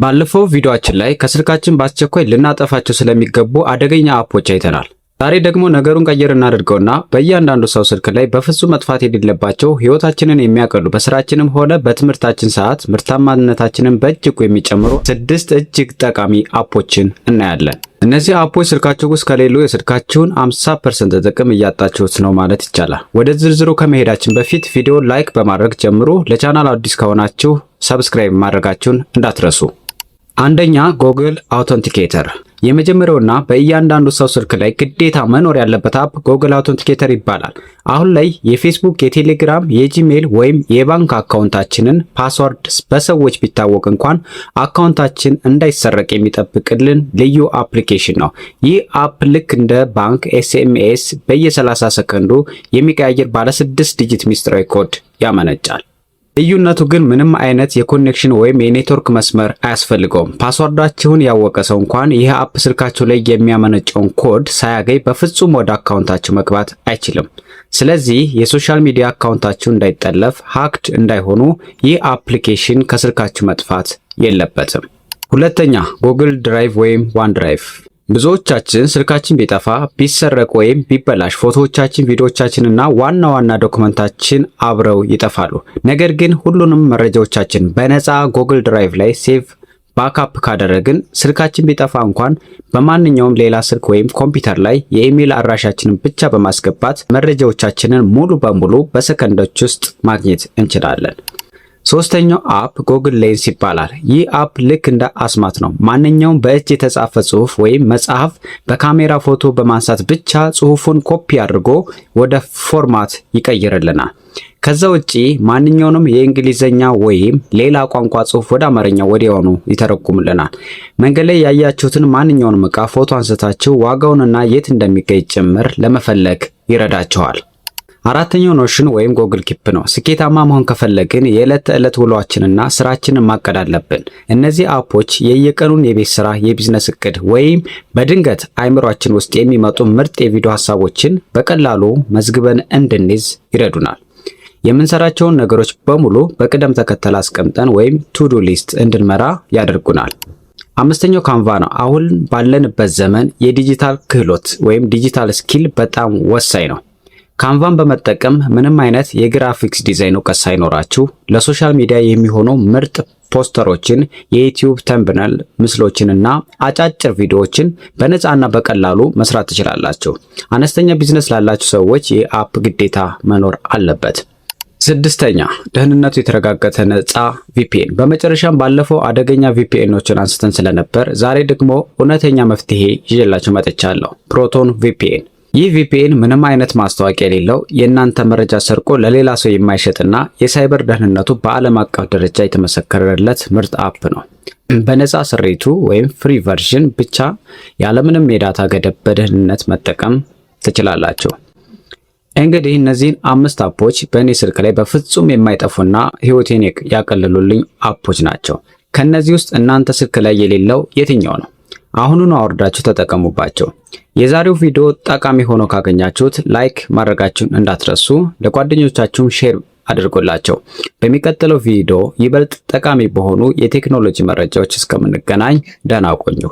ባለፈው ቪዲዮአችን ላይ ከስልካችን በአስቸኳይ ልናጠፋቸው ስለሚገቡ አደገኛ አፖች አይተናል። ዛሬ ደግሞ ነገሩን ቀየር እናድርገውና በእያንዳንዱ ሰው ስልክ ላይ በፍጹም መጥፋት የሌለባቸው ህይወታችንን የሚያቀሉ በስራችንም ሆነ በትምህርታችን ሰዓት ምርታማነታችንን በእጅጉ የሚጨምሩ 6 እጅግ ጠቃሚ አፖችን እናያለን። እነዚህ አፖች ስልካችሁ ውስጥ ከሌሉ የስልካችሁን 50% ጥቅም እያጣችሁት ነው ማለት ይቻላል። ወደ ዝርዝሩ ከመሄዳችን በፊት ቪዲዮ ላይክ በማድረግ ጀምሩ። ለቻናል አዲስ ከሆናችሁ ሰብስክራይብ ማድረጋችሁን እንዳትረሱ። አንደኛ ጎግል አውተንቲኬተር። የመጀመሪያውና በእያንዳንዱ ሰው ስልክ ላይ ግዴታ መኖር ያለበት አፕ ጎግል አውተንቲኬተር ይባላል። አሁን ላይ የፌስቡክ፣ የቴሌግራም፣ የጂሜል ወይም የባንክ አካውንታችንን ፓስወርድ በሰዎች ቢታወቅ እንኳን አካውንታችን እንዳይሰረቅ የሚጠብቅልን ልዩ አፕሊኬሽን ነው። ይህ አፕ ልክ እንደ ባንክ ኤስኤምኤስ በየ30 ሰከንዱ የሚቀያየር ባለ 6 ዲጂት ሚስጥራዊ ኮድ ያመነጫል። ልዩነቱ ግን ምንም አይነት የኮኔክሽን ወይም የኔትወርክ መስመር አያስፈልገውም። ፓስወርዳችሁን ያወቀ ሰው እንኳን ይህ አፕ ስልካችሁ ላይ የሚያመነጨውን ኮድ ሳያገኝ በፍጹም ወደ አካውንታችሁ መግባት አይችልም። ስለዚህ የሶሻል ሚዲያ አካውንታችሁ እንዳይጠለፍ፣ ሃክድ እንዳይሆኑ ይህ አፕሊኬሽን ከስልካችሁ መጥፋት የለበትም። ሁለተኛ ጉግል ድራይቭ ወይም ዋን ድራይቭ። ብዙዎቻችን ስልካችን ቢጠፋ፣ ቢሰረቅ ወይም ቢበላሽ ፎቶዎቻችን፣ ቪዲዮዎቻችንና ዋና ዋና ዶክመንታችን አብረው ይጠፋሉ። ነገር ግን ሁሉንም መረጃዎቻችን በነፃ ጉግል ድራይቭ ላይ ሴቭ ባክአፕ ካደረግን ስልካችን ቢጠፋ እንኳን በማንኛውም ሌላ ስልክ ወይም ኮምፒውተር ላይ የኢሜል አድራሻችንን ብቻ በማስገባት መረጃዎቻችንን ሙሉ በሙሉ በሰከንዶች ውስጥ ማግኘት እንችላለን። ሶስተኛው አፕ ጉግል ሌንስ ይባላል። ይህ አፕ ልክ እንደ አስማት ነው። ማንኛውም በእጅ የተጻፈ ጽሑፍ ወይም መጽሐፍ በካሜራ ፎቶ በማንሳት ብቻ ጽሑፉን ኮፒ አድርጎ ወደ ፎርማት ይቀይርልናል። ከዛ ውጪ ማንኛውንም የእንግሊዘኛ ወይም ሌላ ቋንቋ ጽሑፍ ወደ አማርኛ ወዲያውኑ ይተረጉምልናል። መንገድ ላይ ያያችሁትን ማንኛውንም ዕቃ ፎቶ አንስታችሁ ዋጋውንና የት እንደሚገኝ ጭምር ለመፈለግ ይረዳችኋል። አራተኛው ኖሽን ወይም ጉግል ኪፕ ነው። ስኬታማ መሆን ከፈለግን የዕለት ተዕለት ውሏችንና ስራችንን ማቀድ አለብን። እነዚህ አፖች የየቀኑን የቤት ስራ፣ የቢዝነስ እቅድ ወይም በድንገት አይምሯችን ውስጥ የሚመጡ ምርጥ የቪዲዮ ሀሳቦችን በቀላሉ መዝግበን እንድንይዝ ይረዱናል። የምንሰራቸውን ነገሮች በሙሉ በቅደም ተከተል አስቀምጠን ወይም ቱዱ ሊስት እንድንመራ ያደርጉናል። አምስተኛው ካንቫ ነው። አሁን ባለንበት ዘመን የዲጂታል ክህሎት ወይም ዲጂታል ስኪል በጣም ወሳኝ ነው። ካንቫን በመጠቀም ምንም አይነት የግራፊክስ ዲዛይን እውቀት ሳይኖራችሁ ለሶሻል ሚዲያ የሚሆኑ ምርጥ ፖስተሮችን፣ የዩቲዩብ ተምብነል ምስሎችንና አጫጭር ቪዲዮዎችን በነፃና በቀላሉ መስራት ትችላላችሁ። አነስተኛ ቢዝነስ ላላችሁ ሰዎች ይህ አፕ ግዴታ መኖር አለበት። ስድስተኛ ደህንነቱ የተረጋገጠ ነፃ ቪፒኤን። በመጨረሻም ባለፈው አደገኛ ቪፒኤኖችን አንስተን ስለነበር ዛሬ ደግሞ እውነተኛ መፍትሄ ይዤላችሁ መጥቻለሁ። ፕሮቶን ቪፒኤን። ይህ ቪፒኤን ምንም አይነት ማስታወቂያ የሌለው የእናንተ መረጃ ሰርቆ ለሌላ ሰው የማይሸጥና የሳይበር ደህንነቱ በዓለም አቀፍ ደረጃ የተመሰከረለት ምርጥ አፕ ነው። በነፃ ስሪቱ ወይም ፍሪ ቨርዥን ብቻ ያለምንም የዳታ ገደብ በደህንነት መጠቀም ትችላላችሁ። እንግዲህ እነዚህን 5 አፖች በእኔ ስልክ ላይ በፍጹም የማይጠፉና ህይወቴን ያቀለሉልኝ አፖች ናቸው። ከነዚህ ውስጥ እናንተ ስልክ ላይ የሌለው የትኛው ነው? አሁኑኑ አውርዳችሁ ተጠቀሙባቸው። የዛሬው ቪዲዮ ጠቃሚ ሆኖ ካገኛችሁት ላይክ ማድረጋችሁን እንዳትረሱ፣ ለጓደኞቻችሁም ሼር አድርጎላቸው። በሚቀጥለው ቪዲዮ ይበልጥ ጠቃሚ በሆኑ የቴክኖሎጂ መረጃዎች እስከምንገናኝ ደህና ቆዩ።